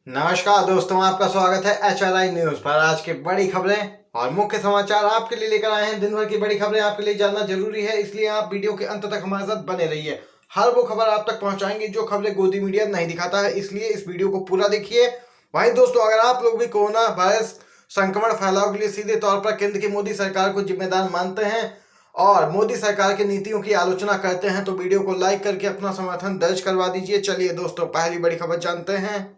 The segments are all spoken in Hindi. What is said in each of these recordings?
नमस्कार दोस्तों, आपका स्वागत है HRI न्यूज पर। आज की बड़ी खबरें और मुख्य समाचार आपके लिए लेकर आए हैं। दिन भर की बड़ी खबरें आपके लिए जानना जरूरी है, इसलिए आप वीडियो के अंत तक हमारे साथ बने रहिए। हर वो खबर आप तक पहुंचाएंगे जो खबरें गोदी मीडिया नहीं दिखाता है, इसलिए इस वीडियो को पूरा देखिए। वहीं दोस्तों, अगर आप लोग भी कोरोना वायरस संक्रमण फैलाव के लिए सीधे तौर पर केंद्र की मोदी सरकार को जिम्मेदार मानते हैं और मोदी सरकार की नीतियों की आलोचना करते हैं, तो वीडियो को लाइक करके अपना समर्थन दर्ज करवा दीजिए। चलिए दोस्तों, पहली बड़ी खबर जानते हैं।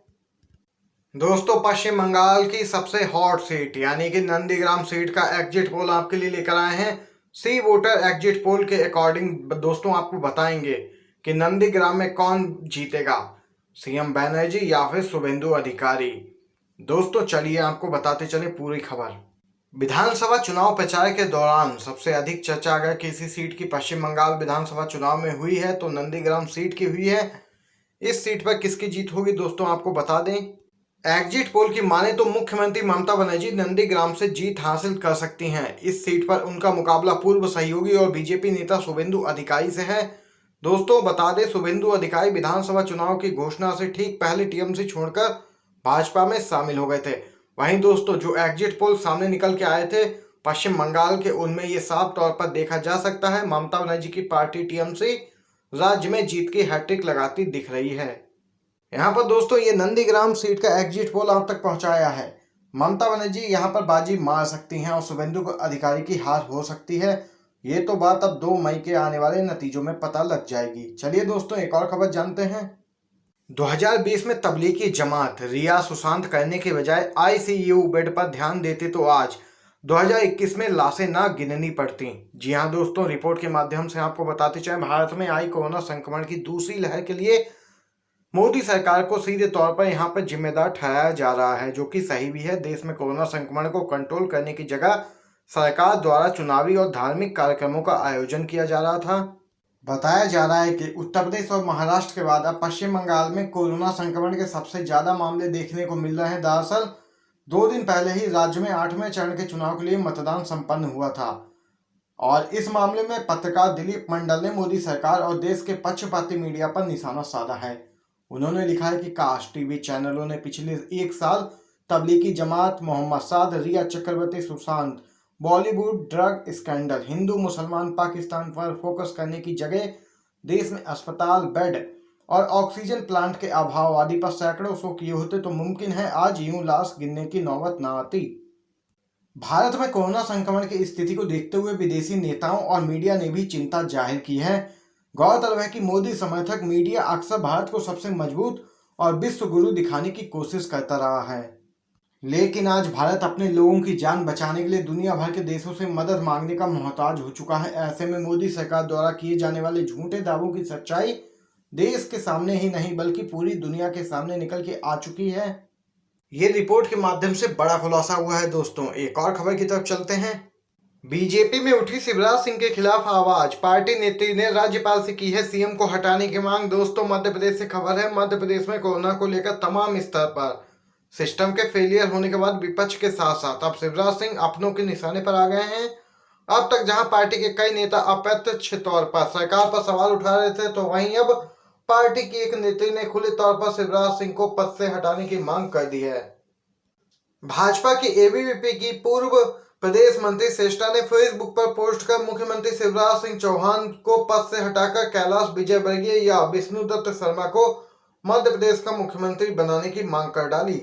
दोस्तों, पश्चिम बंगाल की सबसे हॉट सीट यानी कि नंदीग्राम सीट का एग्जिट पोल आपके लिए लेकर आए हैं। सी वोटर एग्जिट पोल के अकॉर्डिंग दोस्तों आपको बताएंगे कि नंदीग्राम में कौन जीतेगा, सीएम बैनर्जी या फिर शुभेंदु अधिकारी। दोस्तों चलिए आपको बताते चले पूरी खबर। विधानसभा चुनाव प्रचार के दौरान सबसे अधिक चर्चा अगर किसी सीट की पश्चिम बंगाल विधानसभा चुनाव में हुई है तो नंदीग्राम सीट की हुई है। इस सीट पर किसकी जीत होगी दोस्तों आपको बता दें। एग्जिट पोल की माने तो मुख्यमंत्री ममता बनर्जी नंदीग्राम से जीत हासिल कर सकती हैं। इस सीट पर उनका मुकाबला पूर्व सहयोगी और बीजेपी नेता शुभेंदु अधिकारी से है। दोस्तों बता दें, शुभेंदु अधिकारी विधानसभा चुनाव की घोषणा से ठीक पहले टीएमसी छोड़कर भाजपा में शामिल हो गए थे। वहीं दोस्तों, जो एग्जिट पोल सामने निकल के आए थे पश्चिम बंगाल के, उनमें ये साफ तौर पर देखा जा सकता है ममता बनर्जी की पार्टी टीएमसी राज्य में जीत की हैट्रिक लगाती दिख रही है। यहाँ पर दोस्तों ये नंदीग्राम सीट का एग्जिट पोल आप तक पहुंचाया है। ममता बनर्जी यहाँ पर बाजी मार सकती हैं और शुभेंदु अधिकारी की हार हो सकती है। ये तो बात अब 2 मई के आने वाले नतीजों में पता लग जाएगी। चलिए दोस्तों, एक और खबर जानते हैं। 2020 में तबलीगी जमात रिया सुशांत करने के बजाय आईसीयू बेड पर ध्यान देते तो आज 2021 में लाशें ना गिननी पड़ती। जी हाँ दोस्तों, रिपोर्ट के माध्यम से आपको बताते चलें, भारत में आई कोरोना संक्रमण की दूसरी लहर के लिए मोदी सरकार को सीधे तौर पर यहां पर जिम्मेदार ठहराया जा रहा है, जो कि सही भी है। देश में कोरोना संक्रमण को कंट्रोल करने की जगह सरकार द्वारा चुनावी और धार्मिक कार्यक्रमों का आयोजन किया जा रहा था। बताया जा रहा है कि उत्तर प्रदेश और महाराष्ट्र के बाद अब पश्चिम बंगाल में कोरोना संक्रमण के सबसे ज्यादा मामले देखने को मिल रहे हैं। दरअसल 2 दिन पहले ही राज्य में 8वें चरण के चुनाव के लिए मतदान संपन्न हुआ था और इस मामले में पत्रकार दिलीप मंडल ने मोदी सरकार और देश के पक्षपाती मीडिया पर निशाना साधा है। उन्होंने लिखा है कि काश टीवी चैनलों ने पिछले 1 साल तबलीगी जमात, मोहम्मद साद, रिया चक्रवर्ती, सुशांत, बॉलीवुड ड्रग स्कैंडल, हिंदू मुसलमान पाकिस्तान पर फोकस करने की जगह देश में अस्पताल बेड और ऑक्सीजन प्लांट के अभाव आदि पर सैकड़ों शो किए होते तो मुमकिन है आज यूं लाश गिनने की नौबत न आती। भारत में कोरोना संक्रमण की स्थिति को देखते हुए विदेशी नेताओं और मीडिया ने भी चिंता जाहिर की है। गौरतलब है कि मोदी समर्थक मीडिया अक्सर भारत को सबसे मजबूत और विश्व गुरु दिखाने की कोशिश करता रहा है, लेकिन आज भारत अपने लोगों की जान बचाने के लिए दुनिया भर के देशों से मदद मांगने का मोहताज हो चुका है। ऐसे में मोदी सरकार द्वारा किए जाने वाले झूठे दावों की सच्चाई देश के सामने ही नहीं बल्कि पूरी दुनिया के सामने निकल के आ चुकी है। ये रिपोर्ट के माध्यम से बड़ा खुलासा हुआ है। दोस्तों एक और खबर की तरफ चलते हैं। बीजेपी में उठी शिवराज सिंह के खिलाफ आवाज, पार्टी नेत्री ने राज्यपाल से की है सीएम को हटाने की मांग। दोस्तों मध्य प्रदेश से खबर है। मध्य प्रदेश में कोरोना को लेकर तमाम स्तर पर सिस्टम के फेलियर होने के बाद विपक्ष के साथ साथ अब शिवराज सिंह अपनों के निशाने पर आ गए हैं। अब तक जहां पार्टी के कई नेता अप्रत्यक्ष तौर पर सरकार पर सवाल उठा रहे थे, तो वहीं अब पार्टी की एक नेत्री ने खुले तौर पर शिवराज सिंह को पद से हटाने की मांग कर दी है। भाजपा की एबीवीपी की पूर्व प्रदेश मंत्री श्रेष्ठा ने फेसबुक पर पोस्ट कर मुख्यमंत्री शिवराज सिंह चौहान को पद से हटाकर कैलाश विजयवर्गीय या विष्णुदत्त शर्मा को मध्य प्रदेश का मुख्यमंत्री बनाने की मांग कर डाली।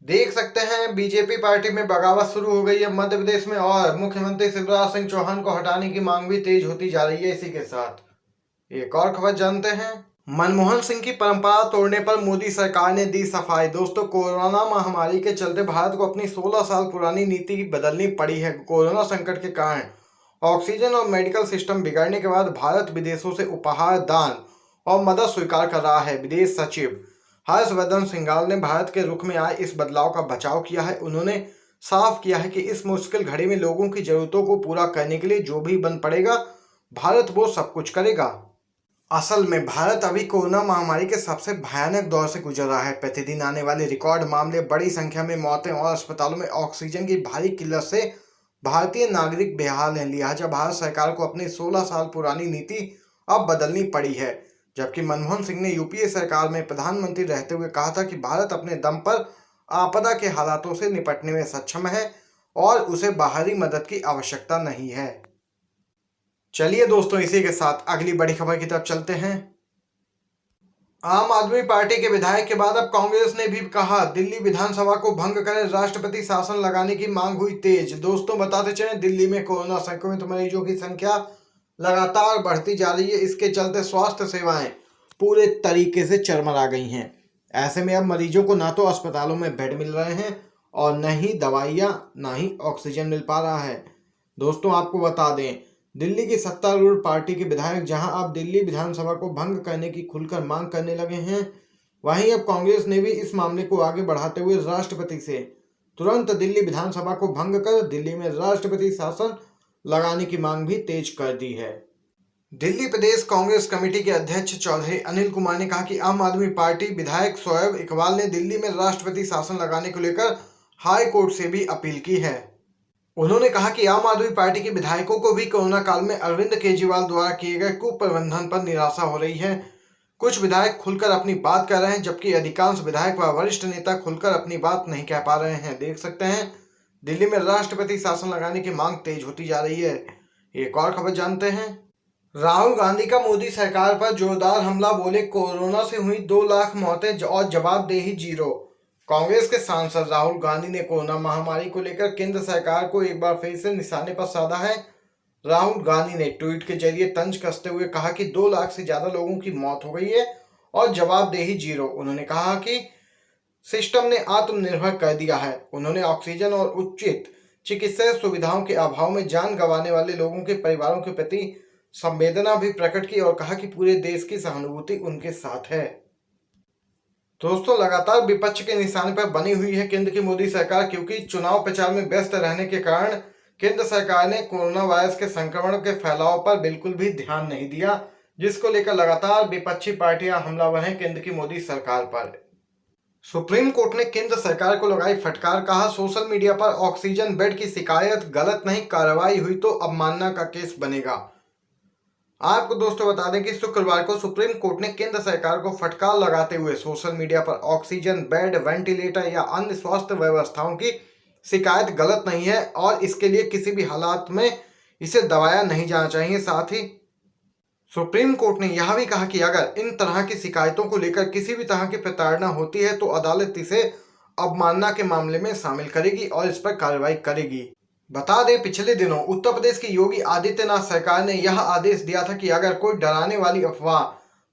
देख सकते हैं बीजेपी पार्टी में बगावत शुरू हो गई है मध्य प्रदेश में और मुख्यमंत्री शिवराज सिंह चौहान को हटाने की मांग भी तेज होती जा रही है। इसी के साथ एक और खबर जानते हैं। मनमोहन सिंह की परंपरा तोड़ने पर मोदी सरकार ने दी सफाई। दोस्तों कोरोना महामारी के चलते भारत को अपनी 16 साल पुरानी नीति बदलनी पड़ी है। कोरोना संकट के कारण ऑक्सीजन और मेडिकल सिस्टम बिगड़ने के बाद भारत विदेशों से उपहार, दान और मदद स्वीकार कर रहा है। विदेश सचिव हर्षवर्धन श्रृंगाल ने भारत के रुख में आए इस बदलाव का बचाव किया है। उन्होंने साफ किया है कि इस मुश्किल घड़ी में लोगों की जरूरतों को पूरा करने के लिए जो भी बन पड़ेगा भारत वो सब कुछ करेगा। असल में भारत अभी कोरोना महामारी के सबसे भयानक दौर से गुजर रहा है। प्रतिदिन आने वाले रिकॉर्ड मामले, बड़ी संख्या में मौतें और अस्पतालों में ऑक्सीजन की भारी किल्लत से भारतीय नागरिक बेहाल हैं। लिहाजा भारत सरकार को अपनी 16 साल पुरानी नीति अब बदलनी पड़ी है। जबकि मनमोहन सिंह ने यूपीए सरकार में प्रधानमंत्री रहते हुए कहा था कि भारत अपने दम पर आपदा के हालातों से निपटने में सक्षम है और उसे बाहरी मदद की आवश्यकता नहीं है। चलिए दोस्तों, इसी के साथ अगली बड़ी खबर की तरफ चलते हैं। आम आदमी पार्टी के विधायक के बाद अब कांग्रेस ने भी कहा दिल्ली विधानसभा को भंग कर राष्ट्रपति शासन लगाने की मांग हुई तेज। दोस्तों बताते चलें, दिल्ली में कोरोना संक्रमित मरीजों की संख्या लगातार बढ़ती जा रही है। इसके चलते स्वास्थ्य सेवाएं पूरे तरीके से चरमरा गई हैं। ऐसे में अब मरीजों को ना तो अस्पतालों में बेड मिल रहे हैं और न ही दवाइयाँ ना ही ऑक्सीजन मिल पा रहा है। दोस्तों आपको बता दें, दिल्ली की सत्तारूढ़ पार्टी के विधायक जहां अब दिल्ली विधानसभा को भंग करने की खुलकर मांग करने लगे हैं, वहीं अब कांग्रेस ने भी इस मामले को आगे बढ़ाते हुए राष्ट्रपति से तुरंत दिल्ली विधानसभा को भंग कर दिल्ली में राष्ट्रपति शासन लगाने की मांग भी तेज कर दी है। दिल्ली प्रदेश कांग्रेस कमेटी के अध्यक्ष चौधरी अनिल कुमार ने कहा कि आम आदमी पार्टी विधायक शोएब इकबाल ने दिल्ली में राष्ट्रपति शासन लगाने को लेकर हाई कोर्ट से भी अपील की है। उन्होंने कहा कि आम आदमी पार्टी के विधायकों को भी कोरोना काल में अरविंद केजरीवाल द्वारा किए गए कुप्रबंधन पर निराशा हो रही है। कुछ विधायक खुलकर अपनी बात कर रहे हैं, जबकि अधिकांश विधायक व वरिष्ठ नेता खुलकर अपनी बात नहीं कह पा रहे हैं। देख सकते हैं, दिल्ली में राष्ट्रपति शासन लगाने की मांग तेज होती जा रही है। एक और खबर जानते हैं। राहुल गांधी का मोदी सरकार पर जोरदार हमला, बोले कोरोना से हुई 2 लाख मौतें और जवाबदेही जीरो। कांग्रेस के सांसद राहुल गांधी ने कोरोना महामारी को लेकर केंद्र सरकार को एक बार फिर से निशाने पर साधा है। राहुल गांधी ने ट्वीट के जरिए तंज कसते हुए कहा कि 2 लाख से ज्यादा लोगों की मौत हो गई है और जवाबदेही जीरो। उन्होंने कहा कि सिस्टम ने आत्मनिर्भर कर दिया है। उन्होंने ऑक्सीजन और उचित चिकित्सा सुविधाओं के अभाव में जान गंवाने वाले लोगों के परिवारों के प्रति संवेदना भी प्रकट की और कहा कि पूरे देश की सहानुभूति उनके साथ है। दोस्तों लगातार विपक्ष के निशाने पर बनी हुई है केंद्र की मोदी सरकार, क्योंकि चुनाव प्रचार में व्यस्त रहने के कारण केंद्र सरकार ने कोरोना वायरस के संक्रमण के फैलाव पर बिल्कुल भी ध्यान नहीं दिया, जिसको लेकर लगातार विपक्षी पार्टियां हमलावर हैं केंद्र की मोदी सरकार पर। सुप्रीम कोर्ट ने केंद्र सरकार को लगाई फटकार, कहा सोशल मीडिया पर ऑक्सीजन बेड की शिकायत गलत नहीं, कार्रवाई हुई तो अवमानना का केस बनेगा। आपको दोस्तों बता दें कि शुक्रवार को सुप्रीम कोर्ट ने केंद्र सरकार को फटकार लगाते हुए सोशल मीडिया पर ऑक्सीजन बेड, वेंटिलेटर या अन्य स्वास्थ्य व्यवस्थाओं की शिकायत गलत नहीं है और इसके लिए किसी भी हालात में इसे दबाया नहीं जाना चाहिए। साथ ही सुप्रीम कोर्ट ने यह भी कहा कि अगर इन तरह की शिकायतों को लेकर किसी भी तरह की प्रताड़ना होती है तो अदालत इसे अवमानना के मामले में शामिल करेगी और इस पर कार्रवाई करेगी। बता दें, पिछले दिनों उत्तर प्रदेश की योगी आदित्यनाथ सरकार ने यह आदेश दिया था कि अगर कोई डराने वाली अफवाह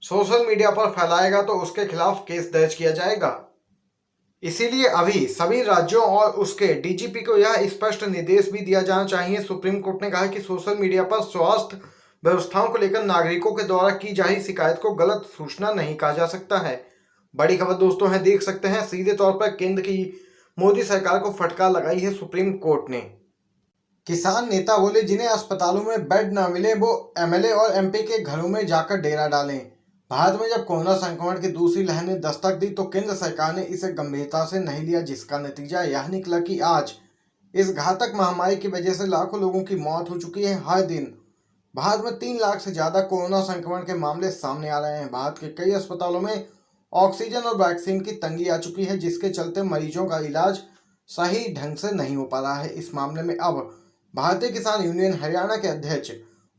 सोशल मीडिया पर फैलाएगा तो उसके खिलाफ केस दर्ज किया जाएगा। इसीलिए अभी सभी राज्यों और उसके डीजीपी को यह स्पष्ट निर्देश भी दिया जाना चाहिए। सुप्रीम कोर्ट ने कहा कि सोशल मीडिया पर स्वास्थ्य व्यवस्थाओं को लेकर नागरिकों के द्वारा की जा रही शिकायत को गलत सूचना नहीं कहा जा सकता है। बड़ी खबर दोस्तों है, देख सकते हैं सीधे तौर पर केंद्र की मोदी सरकार को फटकार लगाई है सुप्रीम कोर्ट ने। किसान नेता बोले जिन्हें अस्पतालों में बेड न मिले वो एमएलए और एमपी के घरों में जाकर डेरा डालें। भारत में जब कोरोना संक्रमण की दूसरी लहर ने दस्तक दी तो केंद्र सरकार ने इसे गंभीरता से नहीं लिया, जिसका नतीजा यह निकला कि आज इस घातक महामारी की वजह से लाखों लोगों की मौत हो चुकी है। हर दिन भारत में 3 लाख से ज्यादा कोरोना संक्रमण के मामले सामने आ रहे हैं। भारत के कई अस्पतालों में ऑक्सीजन और वैक्सीन की तंगी आ चुकी है, जिसके चलते मरीजों का इलाज सही ढंग से नहीं हो पा रहा है। इस मामले में अब भारतीय किसान यूनियन हरियाणा के अध्यक्ष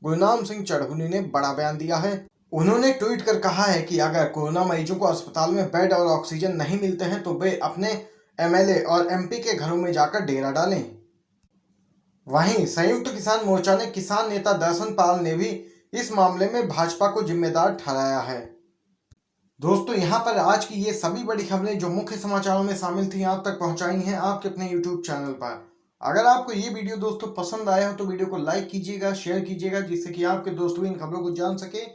गुरनाम सिंह चढ़हुनी ने बड़ा बयान दिया है। उन्होंने ट्वीट कर कहा है कि अगर कोरोना मरीजों को अस्पताल में बेड और ऑक्सीजन नहीं मिलते हैं तो वे अपने एमएलए और एमपी के घरों में जाकर डेरा डालें। वहीं संयुक्त किसान मोर्चा ने किसान नेता दर्शन पाल ने भी इस मामले में भाजपा को जिम्मेदार ठहराया है। दोस्तों यहाँ पर आज की ये सभी बड़ी खबरें जो मुख्य समाचारों में शामिल थी आप तक पहुंचाई हैं आपके अपने यूट्यूब चैनल पर। अगर आपको ये वीडियो दोस्तों पसंद आया हो तो वीडियो को लाइक कीजिएगा, शेयर कीजिएगा, जिससे कि आपके दोस्त भी इन खबरों को जान सके